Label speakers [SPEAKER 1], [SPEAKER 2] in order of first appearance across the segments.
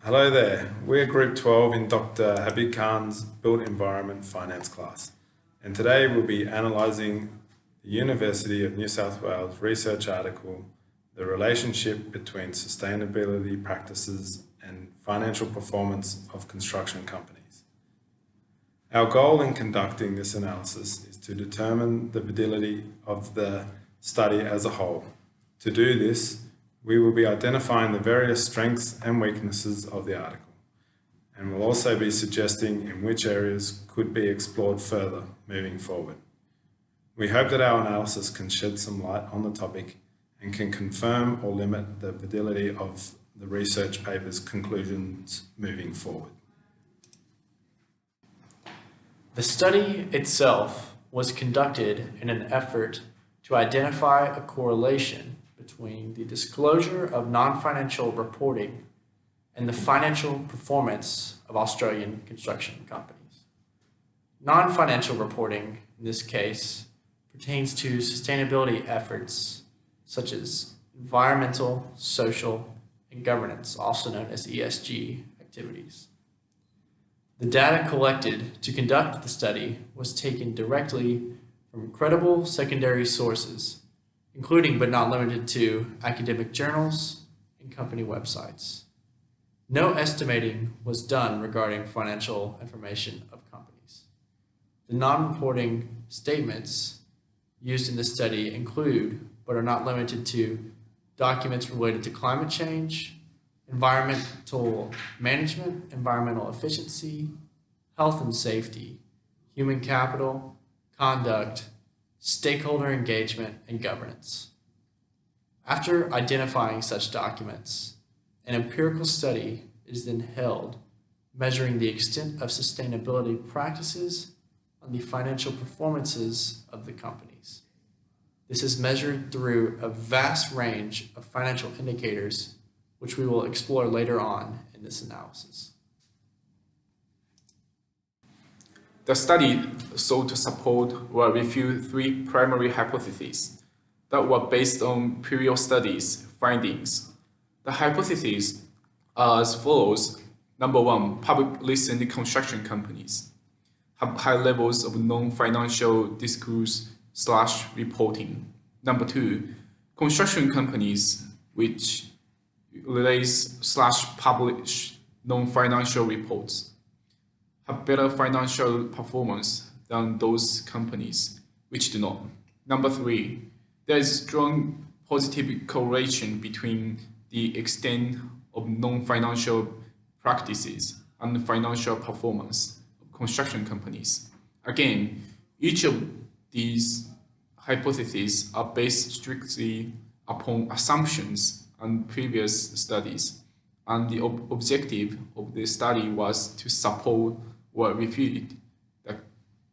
[SPEAKER 1] Hello there, we're Group 12 in Dr. Habib Khan's Built Environment Finance class, and today we'll be analysing the University of New South Wales research article, The Relationship Between Sustainability Practices and Financial Performance of Construction Companies. Our goal in conducting this analysis is to determine the validity of the study as a whole. To do this, we will be identifying the various strengths and weaknesses of the article, and we'll also be suggesting in which areas could be explored further moving forward. We hope that our analysis can shed some light on the topic and can confirm or limit the validity of the research paper's conclusions moving forward.
[SPEAKER 2] The study itself was conducted in an effort to identify a correlation between the disclosure of non-financial reporting and the financial performance of Australian construction companies. Non-financial reporting, in this case, pertains to sustainability efforts such as environmental, social, and governance, also known as ESG activities. The data collected to conduct the study was taken directly from credible secondary sources, including but not limited to academic journals and company websites. No estimating was done regarding financial information of companies. The non-reporting statements used in the study include, but are not limited to, documents related to climate change, environmental management, environmental efficiency, health and safety, human capital, conduct, stakeholder engagement, and governance. After identifying such documents, an empirical study is then held, measuring the extent of sustainability practices on the financial performances of the companies. This is measured through a vast range of financial indicators, which we will explore later on in this analysis.
[SPEAKER 3] The study sought to support or refute three primary hypotheses that were based on previous studies' findings. The hypotheses are as follows. Number one, public listed construction companies have high levels of non-financial disclosure/reporting. Number two, construction companies which release/publish non-financial reports have better financial performance than those companies which do not. Number three, there is strong positive correlation between the extent of non-financial practices and the financial performance of construction companies. Again, each of these hypotheses are based strictly upon assumptions and previous studies, and the objective of the study was to support or refute the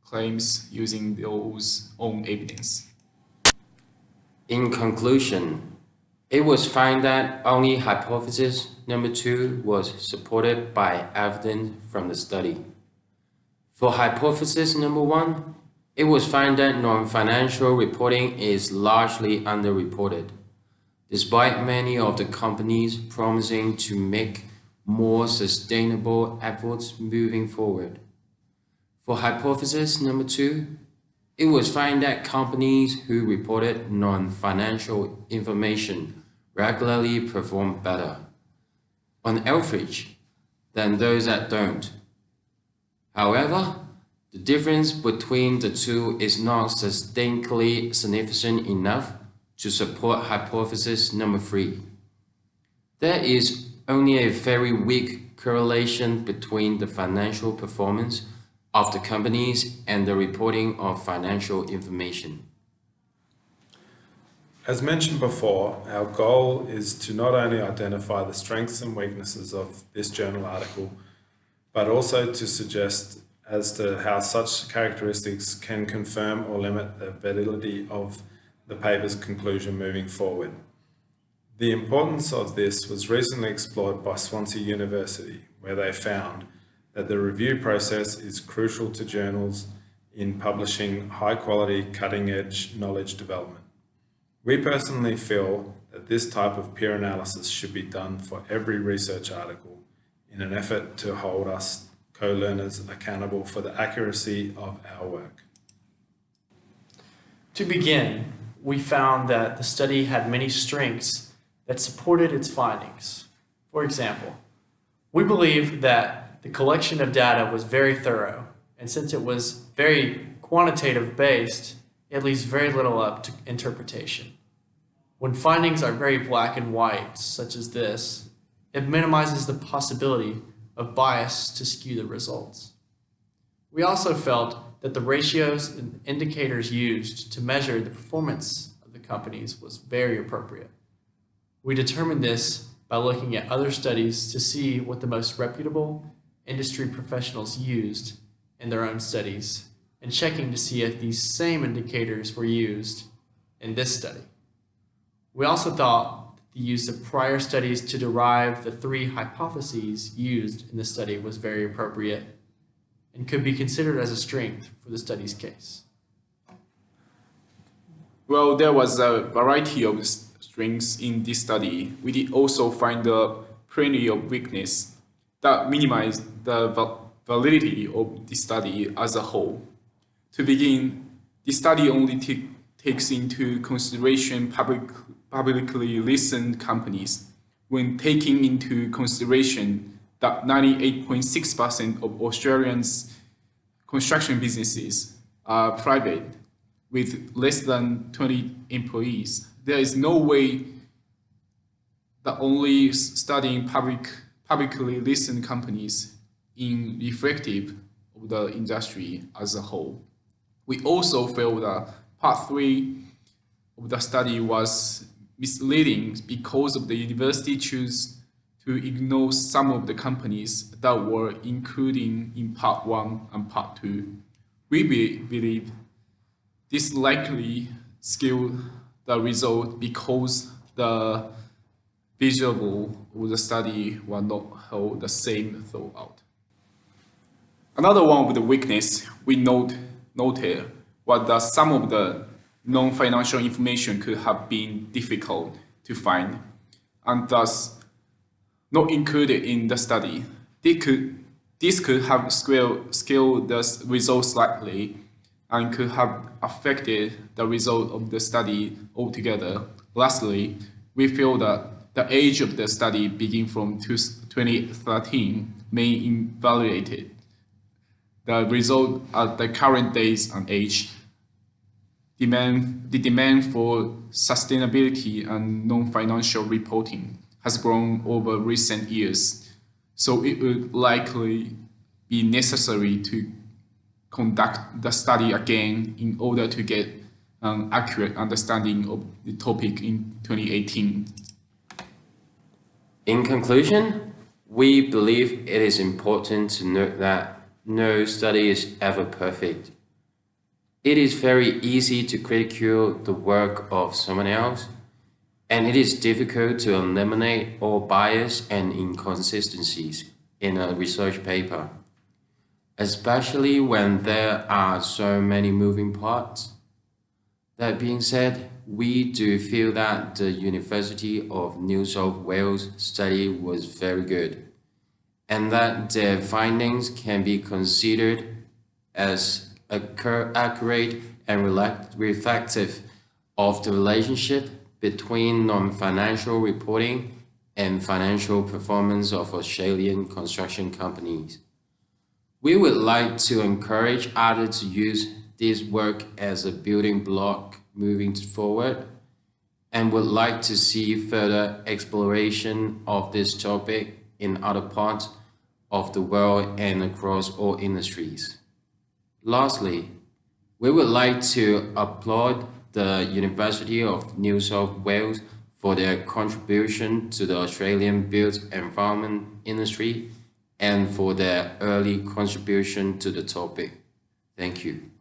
[SPEAKER 3] claims using those own evidence.
[SPEAKER 4] In conclusion, it was found that only hypothesis number 2 was supported by evidence from the study. For hypothesis number 1, it was found that non-financial reporting is largely underreported, despite many of the companies promising to make more sustainable efforts moving forward. For hypothesis number 2, it was found that companies who reported non-financial information regularly perform better, on average, than those that don't. However, the difference between the two is not statistically significant enough to support hypothesis number 3. There is only a very weak correlation between the financial performance of the companies and the reporting of financial information.
[SPEAKER 1] As mentioned before, our goal is to not only identify the strengths and weaknesses of this journal article, but also to suggest as to how such characteristics can confirm or limit the validity of the paper's conclusion moving forward. The importance of this was recently explored by Swansea University, where they found that the review process is crucial to journals in publishing high-quality, cutting-edge knowledge development. We personally feel that this type of peer analysis should be done for every research article in an effort to hold us co-learners accountable for the accuracy of our work.
[SPEAKER 2] To begin, we found that the study had many strengths that supported its findings. For example, we believe that the collection of data was very thorough, and since it was very quantitative based, it leaves very little up to interpretation. When findings are very black and white, such as this, it minimizes the possibility of bias to skew the results. We also felt that the ratios and indicators used to measure the performance of the companies was very appropriate. We determined this by looking at other studies to see what the most reputable industry professionals used in their own studies and checking to see if these same indicators were used in this study. We also thought that the use of prior studies to derive the 3 hypotheses used in the study was very appropriate and could be considered as a strength for the study's case.
[SPEAKER 3] Well, there was a variety of strengths in this study. We did also find plenty of weakness that minimized the validity of the study as a whole. To begin, the study only takes into consideration publicly listed companies when taking into consideration that 98.6% of Australians' construction businesses are private with less than 20 employees. There is no way that only studying publicly listed companies is reflective of the industry as a whole. We also feel that part 3 of the study was misleading because of the university chose to ignore some of the companies that were included in part 1 and part 2. We believe this likely skewed the result because the visual of the study were not held the same throughout. Another one of the weakness we noted was that some of the non-financial information could have been difficult to find and thus not included in the study. This could have scaled the result slightly and could have affected the result of the study altogether. Lastly, we feel that the age of the study beginning from 2013 may invalidate the result at the current days and age. The demand for sustainability and non-financial reporting has grown over recent years, so it would likely be necessary to conduct the study again in order to get an accurate understanding of the topic in 2018.
[SPEAKER 4] In conclusion, we believe it is important to note that no study is ever perfect. It is very easy to ridicule the work of someone else, and it is difficult to eliminate all bias and inconsistencies in a research paper, especially when there are so many moving parts. That being said, we do feel that the University of New South Wales study was very good, and that their findings can be considered as accurate and reflective of the relationship between non-financial reporting and financial performance of Australian construction companies. We would like to encourage others to use this work as a building block moving forward, and would like to see further exploration of this topic in other parts of the world and across all industries. Lastly, we would like to applaud the University of New South Wales for their contribution to the Australian built environment industry and for their early contribution to the topic. Thank you.